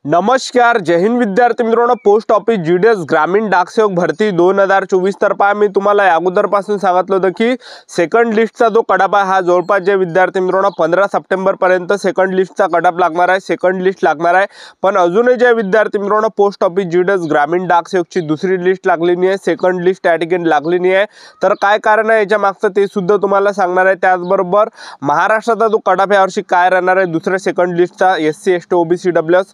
नमस्कार, जय हिंद विद्यार्थी मित्रांनो. पोस्ट ऑफिस जीडीएस ग्रामीण डाकसेवक भरती 2024 तर पहा, मी तुम्हाला अगोदरपासून सांगितलं होतं की सेकंड लिस्टचा जो कडाप आहे हा जवळपास जे विद्यार्थी मित्रांनो 15 सप्टेंबर पर्यंत सेकंड लिस्टचा कडाप लागणार आहे, सेकंड लिस्ट लागणार आहे. पण अजूनही जे विद्यार्थी मित्रांनो पोस्ट ऑफिस जीडीएस ग्रामीण डाकसेवकची दुसरी लिस्ट लागली नाही आहे, सेकंड लिस्ट त्या ठिकाणी लागली नाही आहे. तर काय कारण आहे याच्या मागचं ते सुद्धा तुम्हाला सांगणार आहे. त्याचबरोबर महाराष्ट्राचा जो कडाप यावर्षी काय राहणार आहे दुसऱ्या सेकंड लिस्टचा SC ST OBC WS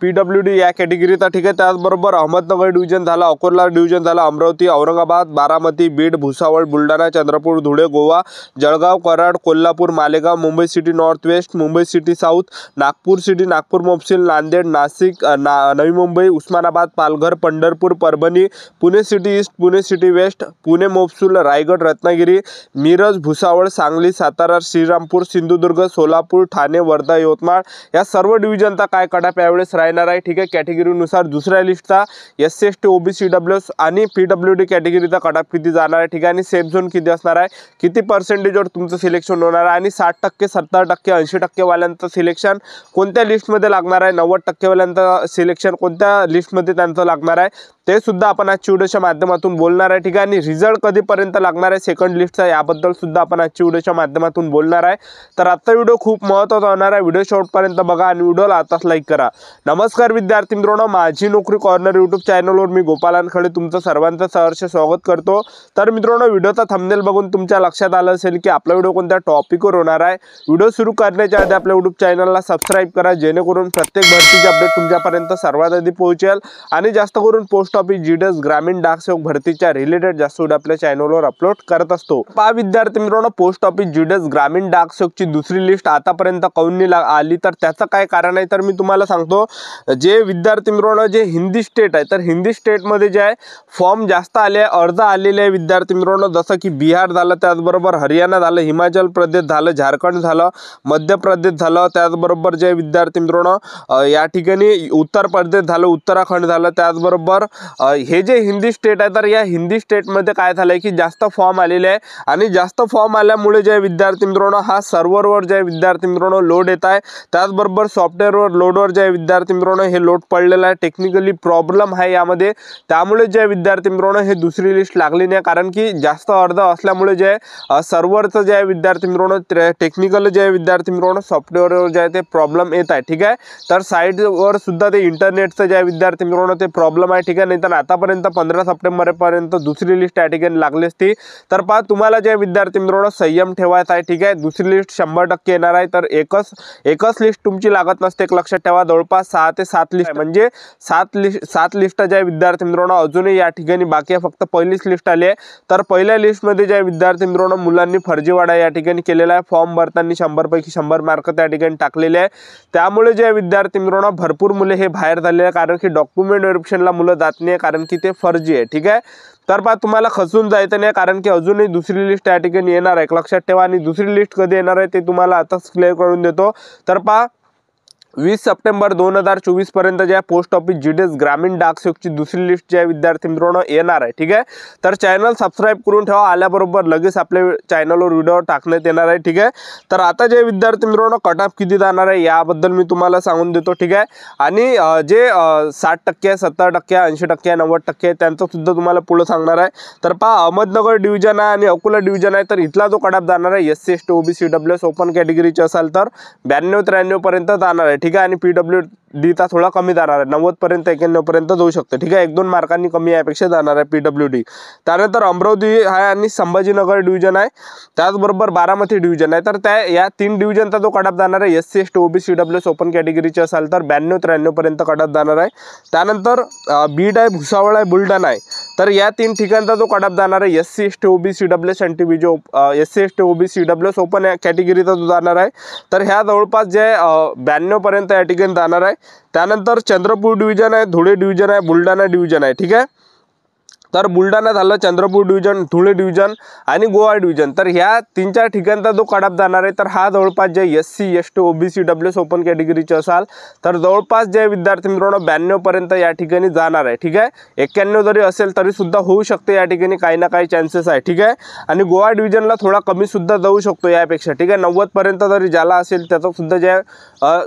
PWD या कॅटेगरीचा, ठीक आहे. त्याचबरोबर अहमदनगर डिव्हिजन झाला, अकोला डिव्हिजन झाला, Amravati, Aurangabad, Baramati, Beed, Bhusawal, Buldhana, Chandrapur, Dhule, Goa, Jalgaon, Karad, Kolhapur, Malegaon, Mumbai city north west, Mumbai city south, Nagpur city, Nagpur mofussil, Nanded, Nashik, Navi Mumbai, Osmanabad, Palghar, Pandharpur, Parbhani, Pune city east, Pune city west, Pune mofussil, Raigad, Ratnagiri, Miraj, Bhusawal, Sangli, Satara, Shrirampur, Sindhudurg, Solapur, Thane, Wardha, Yavatmal या सर्व डिव्हिजनचा काय कडाप यावेळेस राहणार आहे, ठीक आहे. कॅटेगरीनुसार दुसऱ्या लिस्टचा एससी एसटी ओबीसी डब्ल्यूएस आणि पीडब्ल्यूडी कॅटेगरीचा कडाप किती जाणार आहे, ठीक आहे. आणि सेफ झोन किती असणार आहे, किती पर्सेंटेजवर तुमचं सिलेक्शन होणार आहे, आणि 60%, 70%, 80% वाल्यांचं सिलेक्शन कोणत्या लिस्टमध्ये लागणार आहे, 90% वाल्यांचं सिलेक्शन कोणत्या लिस्टमध्ये त्यांचं लागणार आहे, ते सुद्धा आपण आजच्या व्हिडिओच्या माध्यमातून बोलणार आहे, ठीक आहे. आणि रिझल्ट कधीपर्यंत लागणार आहे सेकंड लिस्टचा याबद्दल सुद्धा आपण आजच्या व्हिडिओच्या माध्यमातून बोलणार आहे. तर आजचा व्हिडिओ खूप महत्त्वाचा होणार आहे. व्हिडिओ शेवटपर्यंत बघा आणि व्हिडिओला आताच लाईक करा. नमस्कार विद्यार्थी मित्रांनो, माझी नोकरी कॉर्नर यूट्यूब चॅनलवर मी गोपाल खळे तुमचं सर्वांचं सहर्ष स्वागत करतो. तर मित्रांनो, व्हिडिओचा थंबनेल बघून तुमच्या लक्षात आलं असेल की आपला व्हिडिओ कोणत्या टॉपिकवर होणार आहे. व्हिडिओ सुरू करण्याच्या आधी आपल्या यूट्यूब चॅनलला सबस्क्राईब करा, जेणेकरून प्रत्येक भरतीची अपडेट तुमच्यापर्यंत सर्वात आधी पोहोचेल. आणि जास्त करून पोस्ट ऑफिस जीडीएस ग्रामीण डाकसेवक भरतीच्या रिलेटेड जास्त व्हिडिओ आपल्या चॅनलवर अपलोड करत असतो. पहा विद्यार्थी मित्रांनो, पोस्ट ऑफिस जीडीएस ग्रामीण डाकसेवकची दुसरी लिस्ट आतापर्यंत काऊन नाही आली, तर त्याचं काय कारण आहे तर मी तुम्हाला सांगतो. जे विद्यार्थी मित्रांनो जे हिंदी स्टेट आहे, तर हिंदी स्टेटमध्ये जे आहे फॉर्म जास्त आले, अर्ज आलेले आहे विद्यार्थी मित्रांनो, जसं की बिहार झालं, त्याचबरोबर हरियाणा झालं, हिमाचल प्रदेश झालं, झारखंड झालं, मध्य प्रदेश झालं, त्याचबरोबर जे विद्यार्थी मित्रांनो या ठिकाणी उत्तर प्रदेश झालं, उत्तराखंड झालं. त्याचबरोबर हे जे हिंदी स्टेट आहे, तर या हिंदी स्टेटमध्ये काय झालं की जास्त फॉर्म आलेले आहे, आणि जास्त फॉर्म आल्यामुळे जे विद्यार्थी मित्रांनो हा सर्व्हरवर जे विद्यार्थी मित्रांनो लोड येत आहे, त्याचबरोबर सॉफ्टवेअरवर लोडवर जे विद्यार्थी मित्रांनो हे लोड पडलेलं आहे, टेक्निकली प्रॉब्लेम आहे यामध्ये. त्यामुळे जे विद्यार्थी मित्रांनो हे दुसरी लिस्ट लागली नाही, कारण की जास्त अर्ज असल्यामुळे जे सर्व्हरचं जे विद्यार्थी मित्रांनो टेक्निकल जे विद्यार्थी मित्रांनो सॉफ्टवेअरवर जे ते प्रॉब्लेम येत आहे, ठीक आहे. तर साईटवर सुद्धा ते इंटरनेटचं जे विद्यार्थी मित्रांनो ते प्रॉब्लेम आहे, ठीक आहे. नाही तर आतापर्यंत 15 सप्टेंबर पर्यंत दुसरी लिस्ट या ठिकाणी लागली असती. तर पहा तुम्हाला जे विद्यार्थी मित्रांनो संयम ठेवायचा आहे, ठीक आहे. दुसरी लिस्ट 100% येणार आहे, तर एकच लिस्ट तुमची लागत नसते, एक लक्षात ठेवा. जवळपास 6 ते 7 लिस्ट म्हणजे 7 लिस्ट ज्या विद्यार्थी मित्रांनो अजूनही या ठिकाणी बाकी आहे, फक्त पहिलीच लिस्ट आली आहे. तर पहिल्या लिस्टमध्ये ज्या विद्यार्थी मित्रांनो मुलांनी फर्जीवाडा या ठिकाणी केलेला आहे, फॉर्म भरताना 100 पैकी 100 मार्क त्या ठिकाणी टाकलेले आहे. त्यामुळे जे विद्यार्थी मित्रांनो भरपूर मुले हे बाहेर झालेले आहे, कारण की डॉक्युमेंट व्हेरिफिकेशनला मुलं जात नाही, कारण की ते फर्जी आहे, ठीक आहे. तर पहा तुम्हाला खचून जायचं नाही, कारण की अजूनही दुसरी लिस्ट या ठिकाणी येणार आहे, लक्षात ठेवा. आणि दुसरी लिस्ट कधी येणार आहे ते तुम्हाला आताच क्लिअर करून देतो. तर पहा 20 सप्टेंबर 2024 पर्यंत ज्या पोस्ट ऑफिस जीडीएस ग्रामीण डाकसेवकची दुसरी लिस्ट ज्या विद्यार्थी मित्रांनो येणार आहे, ठीक आहे. तर चॅनल सबस्क्राईब करून ठेवा, आल्याबरोबर लगेच आपल्या चॅनलवर व्हिडिओ टाकण्यात येणार आहे, ठीक आहे. तर आता जे विद्यार्थी मित्रांनो कटाप किती जाणार आहे याबद्दल मी तुम्हाला सांगून देतो, ठीक आहे. आणि जे 60%, 70%, 80%, 90% त्यांचं सुद्धा तुम्हाला पुढे सांगणार आहे. तर पहा अहमदनगर डिव्हिजन आहे आणि अकोला डिव्हिजन आहे, तर इथला जो कटाप जाणार आहे SC ST OBC WS open कॅटेगरीचे असाल तर 92-93 पर्यंत जाणार आहे, ठीक आहे. आणि पीडब्ल्यूडीचा थोडा कमी जाणार आहे, 90 पर्यंत 91 पर्यंत जाऊ शकते, ठीक आहे. 1-2 मार्कांनी कमी यापेक्षा जाणार आहे पीडब्ल्यूडी. त्यानंतर अमरावती आहे आणि संभाजीनगर डिव्हिजन आहे, त्याचबरोबर बारामती डिव्हिजन आहे. तर त्या या 3 डिव्हिजनचा जो कटाप जाणार आहे SC ST OBC WS open कॅटेगरीचे असाल तर 92-93 पर्यंत कटाप जाणार आहे. त्यानंतर बीड आहे, भुसावळ आहे, बुलढाणा आहे. तर या 3 ठिकाणचा जो कटाप जाणार आहे एससी एसटी ओबीसी डब्ल्यूएस आणि टीबी जो SC ST OBC WS open कॅटेगरीचा जो जाणार आहे, तर ह्या जवळपास जे 92 पर्यंत या ठिकाणी जाणार आहे. त्यानंतर चंद्रपूर डिव्हिजन आहे, धुळे डिव्हिजन आहे, बुलढाणा डिव्हिजन आहे, ठीक आहे. तर बुलढाणा झालं, चंद्रपूर डिव्हिजन, धुळे डिव्हिजन आणि गोवा डिव्हिजन, तर ह्या 3-4 ठिकाणचा जो कडाप जाणार आहे तर हा जवळपास जे SC ST OBC WS open कॅटेगरीचे असाल तर जवळपास जे विद्यार्थी मित्रांनो 92 पर्यंत या ठिकाणी जाणार आहे, ठीक आहे। 91 जरी असेल तरी सुद्धा होऊ शकते या ठिकाणी, काही ना काही चान्सेस आहे, ठीक आहे। आणि गोवा डिव्हिजनला थोडा कमी सुद्धा जाऊ शकतो यापेक्षा, ठीक आहे। 90 पर्यंत जरी ज्याला असेल त्याचं सुद्धा जे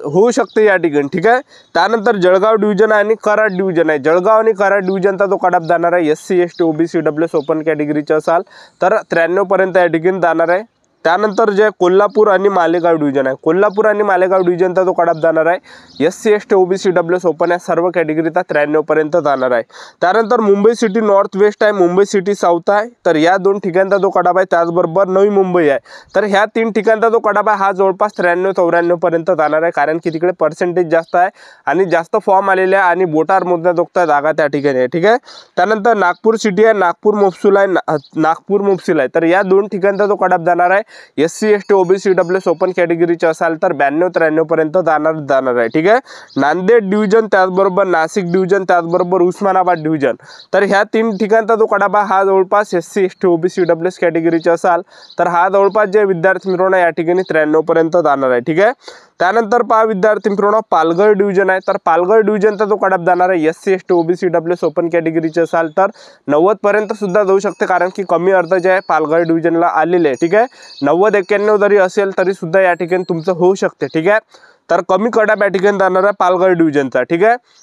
होऊ शकते या ठिकाणी, ठीक आहे। त्यानंतर जळगाव डिव्हिजन आणि कराड डिव्हिजन आहे, जळगाव आणि कराड डिव्हिजनचा जो कडाप जाणार आहे SC ST OBC WS open कॅटेगरीचे असाल तर 93 पर्यंत या ठिकाणी जाणार आहे। त्यानंतर जे कोल्हापूर आणि मालेगाव डिव्हिजन आहे, कोल्हापूर आणि मालेगाव डिव्हिजनचा जो कडाप जाणार आहे SC ST OBC WS open या सर्व कॅटेगरीचा 93 पर्यंत जाणार आहे। त्यानंतर मुंबई सिटी नॉर्थ वेस्ट आहे, मुंबई सिटी साऊथ आहे, तर या 2 ठिकाणचा जो कडाप आहे, त्याचबरोबर नवी मुंबई आहे, तर ह्या 3 ठिकाणचा जो कडाप आहे हा जवळपास 93-94 पर्यंत जाणार आहे, कारण की तिकडे पर्सेंटेज जास्त आहे आणि जास्त फॉर्म आलेले आहे आणि बोटार मोजण्याजोगता जागा त्या ठिकाणी आहे, ठीक आहे। त्यानंतर नागपूर सिटी आहे, नागपूर मोफसूल आहे, नागपूर मोफसील आहे, तर या 2 ठिकाणचा जो कडाप जाणार आहे SC ST OBC WS open कॅटेगरीचे असाल तर 92-93 पर्यंत जाणार आहे, ठीक आहे। नांदेड डिव्हिजन, त्याचबरोबर नाशिक डिव्हिजन, त्याचबरोबर उस्मानाबाद डिव्हिजन, तर ह्या 3 ठिकाणचा जो कडाप हा जवळपास SC ST OBC WS कॅटेगरीचे असाल तर हा जवळपास जे विद्यार्थी मित्रांनो या ठिकाणी 93 पर्यंत जाणार आहे, ठीक आहे। त्यानंतर पहा विद्यार्थी मित्रांनो पालघर डिव्हिजन आहे, तर पालघर डिव्हिजनचा जो कडाप जाणार आहे SC ST OBC WS open कॅटेगरीचे असाल तर 90 पर्यंत सुद्धा जाऊ शकते, कारण की कमी अर्ज जे आहे पालघर डिव्हिजनला आलेले आहे, ठीक आहे। 90-91 जरी असेल तरी सुद्धा या ठिकाणी तुमचं होऊ शकते, ठीक आहे। तर कमी कडाप या ठिकाणी जाणार आहे पालघर डिव्हिजनचा, ठीक आहे।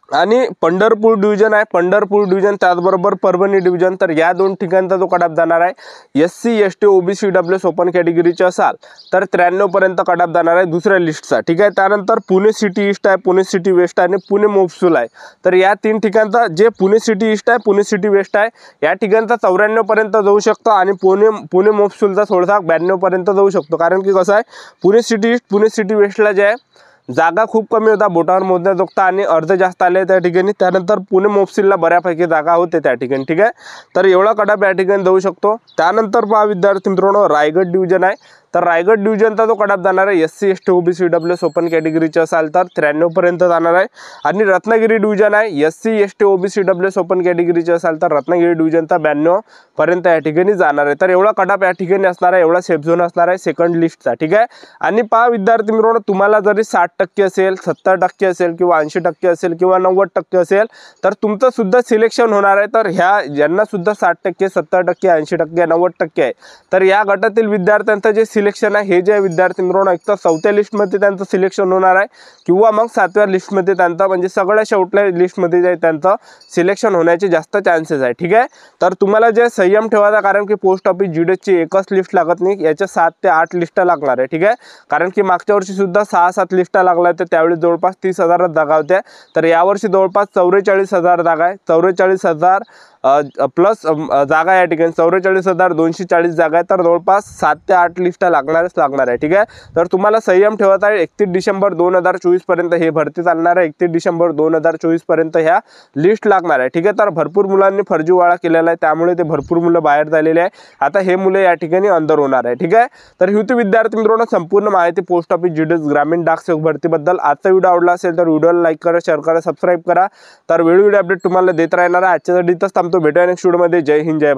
आणि पंढरपूर डिव्हिजन आहे, पंढरपूर डिव्हिजन, त्याचबरोबर परभणी डिव्हिजन, तर या 2 ठिकाणचा जो कडाप जाणार आहे SC ST OBC WS open कॅटेगरीचे असाल तर 93 पर्यंत कडाप जाणार आहे दुसऱ्या लिस्टचा, ठीक आहे। त्यानंतर पुणे सिटी ईस्ट आहे, पुणे सिटी वेस्ट आणि पुणे मोफसूल आहे, तर या 3 ठिकाणचा जे पुणे सिटी ईस्ट आहे, पुणे सिटी वेस्ट आहे, या ठिकाणचा 94 पर्यंत जाऊ शकतो आणि पुणे मोफसूलचा थोडासा 92 पर्यंत जाऊ शकतो, कारण की कसं आहे Pune city east Pune city वेस्टला जे आहे जागा खूप कमी होता बोटावर मोजण्याजोगता आणि अर्ज जास्त आले त्या ठिकाणी। त्यानंतर पुणे मोफसीलला बऱ्यापैकी जागा होते त्या ठिकाणी, ठीक आहे। तर एवढा कडाप या ठिकाणी जाऊ शकतो। त्यानंतर पहा विद्यार्थी मित्रांनो रायगड डिव्हिजन आहे, तर रायगड डिव्हिजनचा जो कडाप जाणार आहे SC ST OBC WS open कॅटेगरीचे असाल तर 93 पर्यंत जाणार आहे। आणि रत्नागिरी डिव्हिजन आहे SC ST OBC WS open कॅटेगरीचे असाल तर रत्नागिरी डिव्हिजनचा 92 पर्यंत या ठिकाणी जाणार आहे। तर एवढा कडाप या ठिकाणी असणार आहे, एवढा सेफ झोन असणार आहे सेकंड लिस्टचा, ठीक आहे। आणि पहा विद्यार्थी मित्रांनो तुम्हाला जरी 60% असेल, 70% असेल किंवा 80% असेल किंवा 90% असेल तर तुमचं सुद्धा सिलेक्शन होणार आहे। तर ह्या ज्यांना सुद्धा 60%, 70%, 80%, 90% आहे तर या गटातील विद्यार्थ्यांचं जे सिलेक्शन आहे हे जे विद्यार्थी मित्रांनो एक तर 4थ्या लिस्टमध्ये त्यांचं सिलेक्शन होणार आहे किंवा मग 7व्या लिस्टमध्ये त्यांचं म्हणजे सगळ्या शेवटल्या लिस्टमध्ये जे त्यांचं सिलेक्शन होण्याचे जास्त चान्सेस आहे, ठीक आहे। तर तुम्हाला जे संयम ठेवायचा, कारण की पोस्ट ऑफिस GDSची एकच लिस्ट लागत नाही, याच्या 7 ते 8 लिस्टा लागणार आहे, ठीक आहे। कारण की मागच्या वर्षी सुद्धा 6-7 लिस्टा लागल्या होत्या, त्यावेळी जवळपास 30,000 जागा होत्या, तर यावर्षी जवळपास 44,000 जागा आहे, 44,000 प्लस जागा या ठिकाणी 44,240 जागा आहे, तर जवळपास 7 ते 8 लिस्टा लागणार आहे, ठीक आहे। तर तुम्हाला संयम ठेवायचा आहे, 31 डिसेंबर 2024 पर्यंत हे भरती चालणार आहे, 31 डिसेंबर 2024 पर्यंत ह्या लिस्ट लागणार आहे, ठीक आहे। तर भरपूर मुलांनी फर्जीवाडा केलेला आहे, त्यामुळे ते भरपूर मुलं बाहेर झालेले आहे, आता हे मुले या ठिकाणी अंदर होणार आहे, ठीक आहे। तर ही होती विद्यार्थी मित्रांनो संपूर्ण माहिती पोस्ट ऑफिस GDS ग्रामीण डाक सेवक भरतीबद्दल। आजचा व्हिडिओ आवडला असेल तर व्हिडिओला लाईक करा, शेअर करा, सबस्क्राईब करा, तर वेळोवेळी अपडेट तुम्हाला देत राहणार आहे। आजच्यासाठी इथंच थांबतो, भेटूया नेक्स्ट व्हिडिओमध्ये। जय हिंद, जय भारत।